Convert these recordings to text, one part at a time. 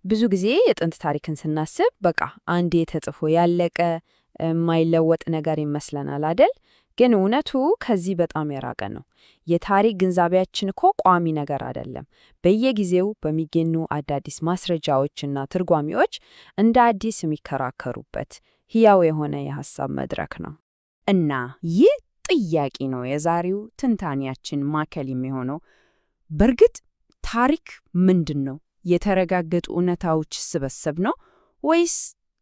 ብዙ ጊዜ የጥንት ታሪክን ስናስብ በቃ አንዴ ተጽፎ ያለቀ የማይለወጥ ነገር ይመስለናል አይደል? ግን እውነቱ ከዚህ በጣም የራቀ ነው። የታሪክ ግንዛቤያችን እኮ ቋሚ ነገር አይደለም። በየጊዜው በሚገኙ አዳዲስ ማስረጃዎችና ትርጓሜዎች እንደ አዲስ የሚከራከሩበት ሕያው የሆነ የሐሳብ መድረክ ነው። እና ይህ ጥያቄ ነው የዛሬው ትንታኔያችን ማዕከል የሚሆነው። በእርግጥ ታሪክ ምንድን ነው? የተረጋገጡ እውነታዎች ስብስብ ነው ወይስ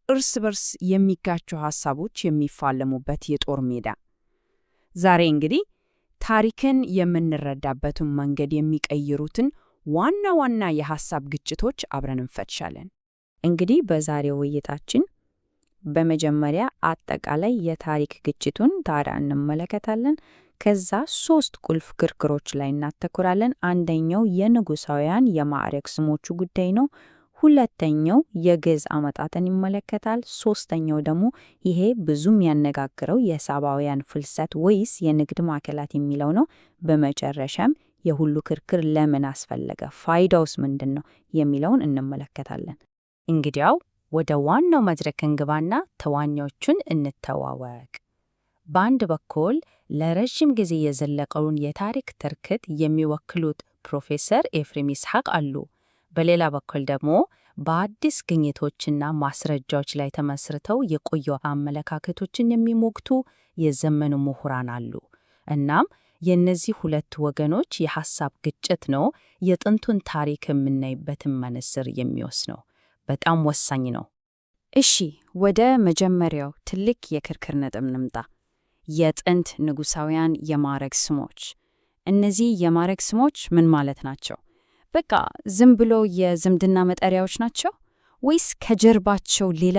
እርስ በርስ የሚጋጩ ሐሳቦች የሚፋለሙበት የጦር ሜዳ? ዛሬ እንግዲህ ታሪክን የምንረዳበትን መንገድ የሚቀይሩትን ዋና ዋና የሐሳብ ግጭቶች አብረን እንፈትሻለን። እንግዲህ በዛሬው ውይይታችን በመጀመሪያ አጠቃላይ የታሪክ ግጭቱን ታዲያ እንመለከታለን። ከዛ 3 ቁልፍ ክርክሮች ላይ እናተኩራለን። አንደኛው የንጉሳውያን የማዕረግ ስሞቹ ጉዳይ ነው። ሁለተኛው የግዕዝ አመጣጥን ይመለከታል። ሶስተኛው ደግሞ ይሄ ብዙም ያነጋግረው የሳባውያን ፍልሰት ወይስ የንግድ ማዕከላት የሚለው ነው። በመጨረሻም የሁሉ ክርክር ለምን አስፈለገ፣ ፋይዳውስ ምንድን ነው የሚለውን እንመለከታለን። እንግዲያው ወደ ዋናው መድረክ እንግባና ተዋናዮቹን እንተዋወቅ። በአንድ በኩል ለረጅም ጊዜ የዘለቀውን የታሪክ ትርክት የሚወክሉት ፕሮፌሰር ኤፍሬም ይስሐቅ አሉ። በሌላ በኩል ደግሞ በአዲስ ግኝቶችና ማስረጃዎች ላይ ተመስርተው የቆዩ አመለካከቶችን የሚሞግቱ የዘመኑ ምሁራን አሉ። እናም የእነዚህ ሁለት ወገኖች የሐሳብ ግጭት ነው የጥንቱን ታሪክ የምናይበትን መነጽር የሚወስነው። በጣም ወሳኝ ነው። እሺ፣ ወደ መጀመሪያው ትልቅ የክርክር ነጥብ እንምጣ። የጥንት ንጉሳውያን የማዕረግ ስሞች። እነዚህ የማዕረግ ስሞች ምን ማለት ናቸው? በቃ ዝም ብሎ የዝምድና መጠሪያዎች ናቸው ወይስ ከጀርባቸው ሌላ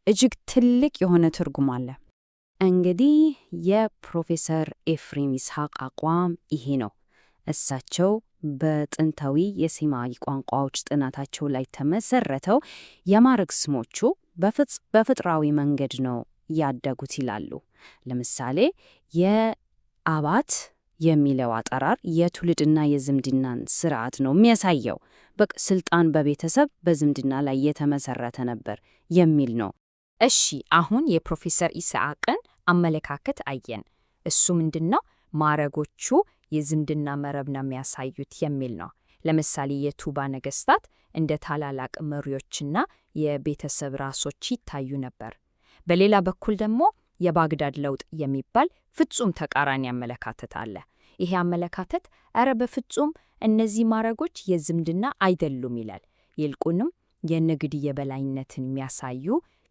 እጅግ ትልቅ የሆነ ትርጉም አለ? እንግዲህ የፕሮፌሰር ኤፍሬም ይስሐቅ አቋም ይሄ ነው። እሳቸው በጥንታዊ የሴማዊ ቋንቋዎች ጥናታቸው ላይ ተመሰረተው የማዕረግ ስሞቹ በፍጥራዊ መንገድ ነው ያደጉት ይላሉ። ለምሳሌ የአባት የሚለው አጠራር የትውልድና የዝምድናን ስርዓት ነው የሚያሳየው። በቃ ስልጣን በቤተሰብ በዝምድና ላይ የተመሰረተ ነበር የሚል ነው። እሺ፣ አሁን የፕሮፌሰር ይስሐቅን አመለካከት አየን። እሱ ምንድነው? ማዕረጎቹ የዝምድና መረብ ነው የሚያሳዩት የሚል ነው። ለምሳሌ የቱባ ነገስታት እንደ ታላላቅ መሪዎችና የቤተሰብ ራሶች ይታዩ ነበር። በሌላ በኩል ደግሞ የባግዳድ ለውጥ የሚባል ፍጹም ተቃራኒ አመለካከት አለ። ይሄ አመለካከት እረ በፍጹም እነዚህ ማዕረጎች የዝምድና አይደሉም ይላል። ይልቁንም የንግድ የበላይነትን የሚያሳዩ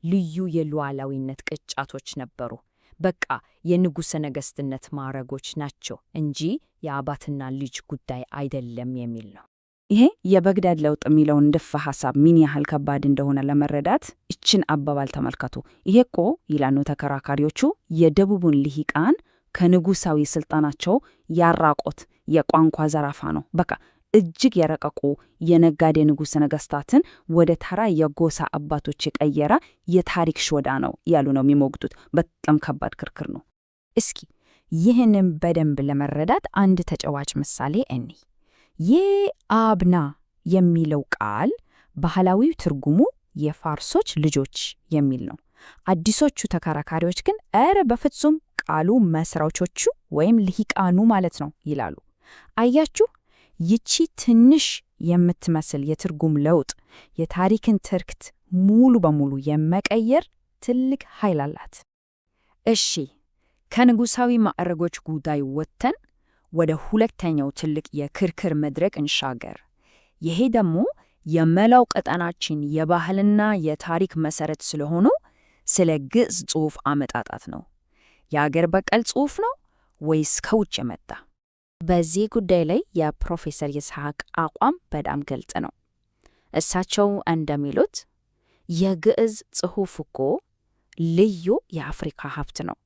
ልዩ የሉዓላዊነት ቅርጫቶች ነበሩ። በቃ የንጉሠ ነገሥትነት ማዕረጎች ናቸው እንጂ የአባትና ልጅ ጉዳይ አይደለም የሚል ነው። ይሄ የባግዳድ ለውጥ የሚለውን ድፍ ሐሳብ ምን ያህል ከባድ እንደሆነ ለመረዳት እችን አባባል ተመልከቱ። ይሄ እኮ ይላሉ ተከራካሪዎቹ የደቡቡን ልሂቃን ከንጉሳዊ ስልጣናቸው ያራቆት የቋንቋ ዘረፋ ነው። በቃ እጅግ የረቀቁ የነጋዴ ንጉሠ ነገሥታትን ወደ ተራ የጎሳ አባቶች የቀየረ የታሪክ ሾዳ ነው ያሉ ነው የሚሞግቱት። በጣም ከባድ ክርክር ነው። እስኪ ይህንን በደንብ ለመረዳት አንድ ተጨዋጭ ምሳሌ እንይ። የአብና የሚለው ቃል ባህላዊው ትርጉሙ የፋርሶች ልጆች የሚል ነው። አዲሶቹ ተከራካሪዎች ግን እረ በፍጹም ቃሉ መስራቾቹ ወይም ልሂቃኑ ማለት ነው ይላሉ። አያችሁ፣ ይቺ ትንሽ የምትመስል የትርጉም ለውጥ የታሪክን ትርክት ሙሉ በሙሉ የመቀየር ትልቅ ኃይል አላት። እሺ፣ ከንጉሳዊ ማዕረጎች ጉዳይ ወጥተን ወደ ሁለተኛው ትልቅ የክርክር መድረክ እንሻገር። ይሄ ደግሞ የመላው ቀጠናችን የባህልና የታሪክ መሰረት ስለሆኑ ስለ ግዕዝ ጽሑፍ አመጣጣት ነው። የአገር በቀል ጽሑፍ ነው ወይስ ከውጭ የመጣ? በዚህ ጉዳይ ላይ የፕሮፌሰር ይስሐቅ አቋም በጣም ግልጽ ነው። እሳቸው እንደሚሉት የግዕዝ ጽሑፍ እኮ ልዩ የአፍሪካ ሀብት ነው።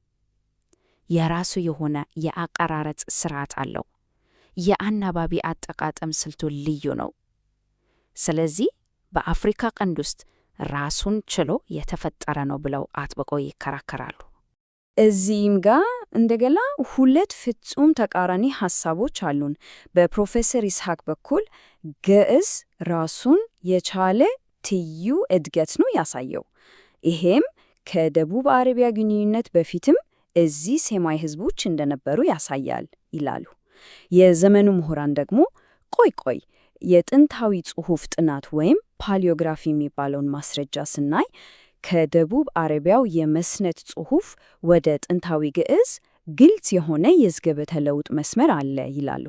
የራሱ የሆነ የአቀራረጽ ስርዓት አለው። የአናባቢ አጠቃቀም ስልቱ ልዩ ነው። ስለዚህ በአፍሪካ ቀንድ ውስጥ ራሱን ችሎ የተፈጠረ ነው ብለው አጥብቀው ይከራከራሉ። እዚህም ጋር እንደገና ሁለት ፍጹም ተቃራኒ ሐሳቦች አሉን። በፕሮፌሰር ይስሐቅ በኩል ግዕዝ ራሱን የቻለ ትይዩ እድገት ነው ያሳየው። ይሄም ከደቡብ አረቢያ ግንኙነት በፊትም እዚህ ሴማይ ህዝቦች እንደነበሩ ያሳያል ይላሉ። የዘመኑ ምሁራን ደግሞ ቆይ የጥንታዊ ጽሑፍ ጥናት ወይም ፓሊዮግራፊ የሚባለውን ማስረጃ ስናይ ከደቡብ አረቢያው የመስነት ጽሑፍ ወደ ጥንታዊ ግዕዝ ግልጽ የሆነ የዝገበተ ለውጥ መስመር አለ ይላሉ።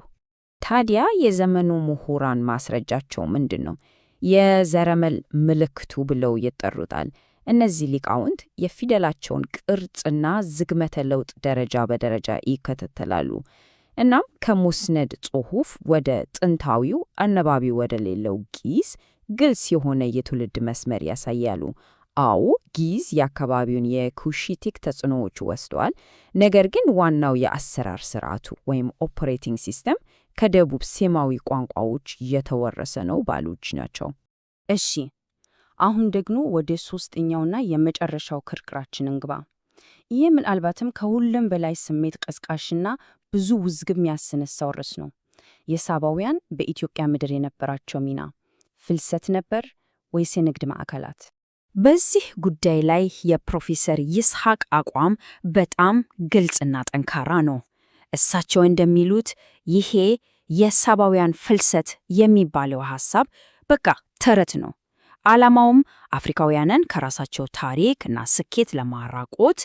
ታዲያ የዘመኑ ምሁራን ማስረጃቸው ምንድን ነው? የዘረመል ምልክቱ ብለው ይጠሩታል። እነዚህ ሊቃውንት የፊደላቸውን ቅርጽና ዝግመተ ለውጥ ደረጃ በደረጃ ይከታተላሉ። እናም ከሙስነድ ጽሑፍ ወደ ጥንታዊው አነባቢ ወደ ሌለው ግዕዝ ግልጽ የሆነ የትውልድ መስመር ያሳያሉ። አዎ ግዕዝ የአካባቢውን የኩሺቲክ ተጽዕኖዎች ወስደዋል። ነገር ግን ዋናው የአሰራር ስርዓቱ ወይም ኦፐሬቲንግ ሲስተም ከደቡብ ሴማዊ ቋንቋዎች የተወረሰ ነው ባሎች ናቸው። እሺ፣ አሁን ደግሞ ወደ ሶስተኛውና የመጨረሻው ክርክራችን እንግባ። ይህ ምናልባትም ከሁሉም በላይ ስሜት ቀስቃሽና ብዙ ውዝግብ የሚያስነሳው ርዕስ ነው። የሳባውያን በኢትዮጵያ ምድር የነበራቸው ሚና ፍልሰት ነበር ወይስ የንግድ ማዕከላት? በዚህ ጉዳይ ላይ የፕሮፌሰር ይስሐቅ አቋም በጣም ግልጽና ጠንካራ ነው። እሳቸው እንደሚሉት ይሄ የሳባውያን ፍልሰት የሚባለው ሐሳብ በቃ ተረት ነው። ዓላማውም አፍሪካውያንን ከራሳቸው ታሪክ እና ስኬት ለማራቆት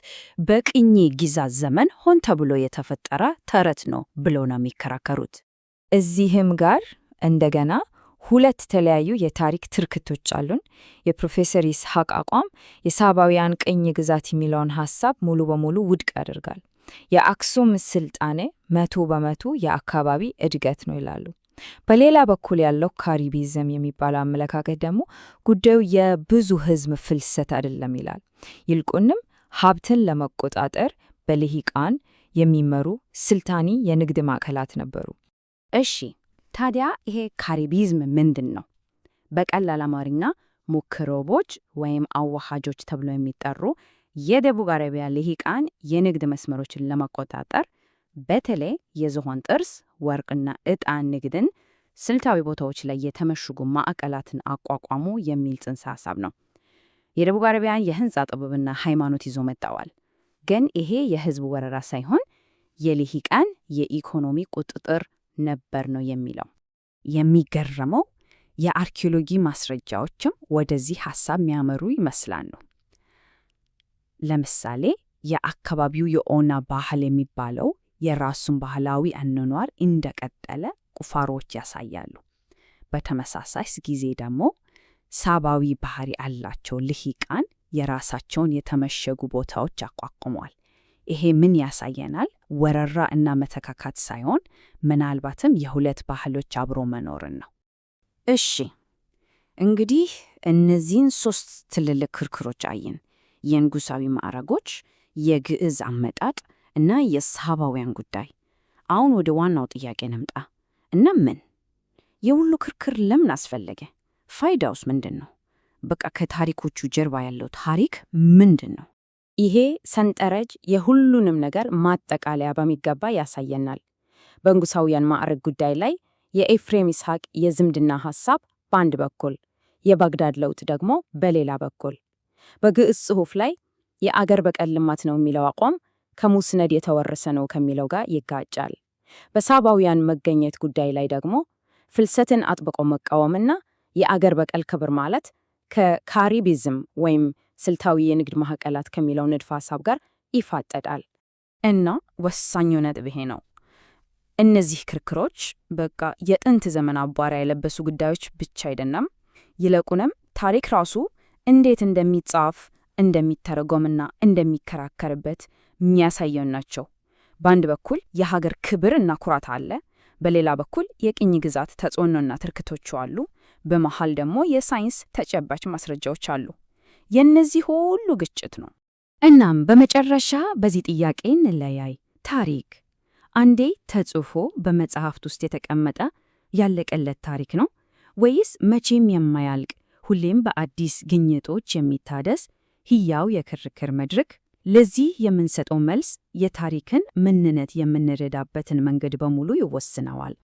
በቅኝ ግዛት ዘመን ሆን ተብሎ የተፈጠረ ተረት ነው ብለው ነው የሚከራከሩት። እዚህም ጋር እንደገና ሁለት የተለያዩ የታሪክ ትርክቶች አሉን። የፕሮፌሰር ይስሐቅ አቋም የሳባውያን ቅኝ ግዛት የሚለውን ሐሳብ ሙሉ በሙሉ ውድቅ ያደርጋል። የአክሱም ስልጣኔ 100% የአካባቢ እድገት ነው ይላሉ። በሌላ በኩል ያለው ካሪቢዝም የሚባለው አመለካከት ደግሞ ጉዳዩ የብዙ ሕዝብ ፍልሰት አይደለም ይላል። ይልቁንም ሀብትን ለመቆጣጠር በልሂቃን የሚመሩ ስልጣኒ የንግድ ማዕከላት ነበሩ። እሺ፣ ታዲያ ይሄ ካሪቢዝም ምንድን ነው? በቀላል አማርኛ ሙክሮቦች ወይም አዋሃጆች ተብሎ የሚጠሩ የደቡብ አረቢያ ልሂቃን የንግድ መስመሮችን ለመቆጣጠር በተለይ የዝሆን ጥርስ፣ ወርቅና ዕጣን ንግድን ስልታዊ ቦታዎች ላይ የተመሸጉ ማዕከላትን አቋቋሙ የሚል ጽንሰ ሐሳብ ነው። የደቡብ አረቢያን የህንፃ ጥበብና ሃይማኖት ይዞ መጥተዋል። ግን ይሄ የህዝብ ወረራ ሳይሆን የልሂቃን የኢኮኖሚ ቁጥጥር ነበር ነው የሚለው። የሚገርመው የአርኪኦሎጂ ማስረጃዎችም ወደዚህ ሐሳብ የሚያመሩ ይመስላሉ። ለምሳሌ የአካባቢው የኦና ባህል የሚባለው የራሱን ባህላዊ አኗኗር እንደቀጠለ ቁፋሮዎች ያሳያሉ። በተመሳሳይ ጊዜ ደግሞ ሳባዊ ባህሪ ያላቸው ልሂቃን የራሳቸውን የተመሸጉ ቦታዎች አቋቁመዋል። ይሄ ምን ያሳየናል? ወረራ እና መተካካት ሳይሆን ምናልባትም የሁለት ባህሎች አብሮ መኖርን ነው። እሺ፣ እንግዲህ እነዚህን 3 ትልልቅ ክርክሮች አየን። የንጉሳዊ ማዕረጎች፣ የግዕዝ አመጣጥ እና የሳባውያን ጉዳይ። አሁን ወደ ዋናው ጥያቄ ነምጣ እና የሁሉ ክርክር ለምን አስፈለገ? ፋይዳውስ ምንድን ነው? በቃ ከታሪኮቹ ጀርባ ያለው ታሪክ ምንድን ነው? ይሄ ሰንጠረዥ የሁሉንም ነገር ማጠቃለያ በሚገባ ያሳየናል። በንጉሳውያን ማዕረግ ጉዳይ ላይ የኤፍሬም ይስሐቅ የዝምድና ሐሳብ በአንድ በኩል፣ የባግዳድ ለውጥ ደግሞ በሌላ በኩል። በግዕዝ ጽሑፍ ላይ የአገር በቀል ልማት ነው የሚለው አቋም ከሙስነድ የተወረሰ ነው ከሚለው ጋር ይጋጫል። በሳባውያን መገኘት ጉዳይ ላይ ደግሞ ፍልሰትን አጥብቆ መቃወምና የአገር በቀል ክብር ማለት ከካሪቢዝም ወይም ስልታዊ የንግድ ማዕከላት ከሚለው ንድፈ ሐሳብ ጋር ይፋጠጣል። እና ወሳኙ ነጥብ ይሄ ነው። እነዚህ ክርክሮች በቃ የጥንት ዘመን አቧራ የለበሱ ጉዳዮች ብቻ አይደለም፣ ይልቁንም ታሪክ ራሱ እንዴት እንደሚጻፍ እንደሚተረጎምና እንደሚከራከርበት የሚያሳየው ናቸው። በአንድ በኩል የሀገር ክብር እና ኩራት አለ፣ በሌላ በኩል የቅኝ ግዛት ተጽዕኖና ትርክቶቹ አሉ፣ በመሃል ደግሞ የሳይንስ ተጨባጭ ማስረጃዎች አሉ። የእነዚህ ሁሉ ግጭት ነው። እናም በመጨረሻ በዚህ ጥያቄ እንለያይ። ታሪክ አንዴ ተጽፎ በመጽሐፍት ውስጥ የተቀመጠ ያለቀለት ታሪክ ነው ወይስ መቼም የማያልቅ ሁሌም በአዲስ ግኝቶች የሚታደስ ሕያው የክርክር መድረክ? ለዚህ የምንሰጠው መልስ የታሪክን ምንነት የምንረዳበትን መንገድ በሙሉ ይወስነዋል።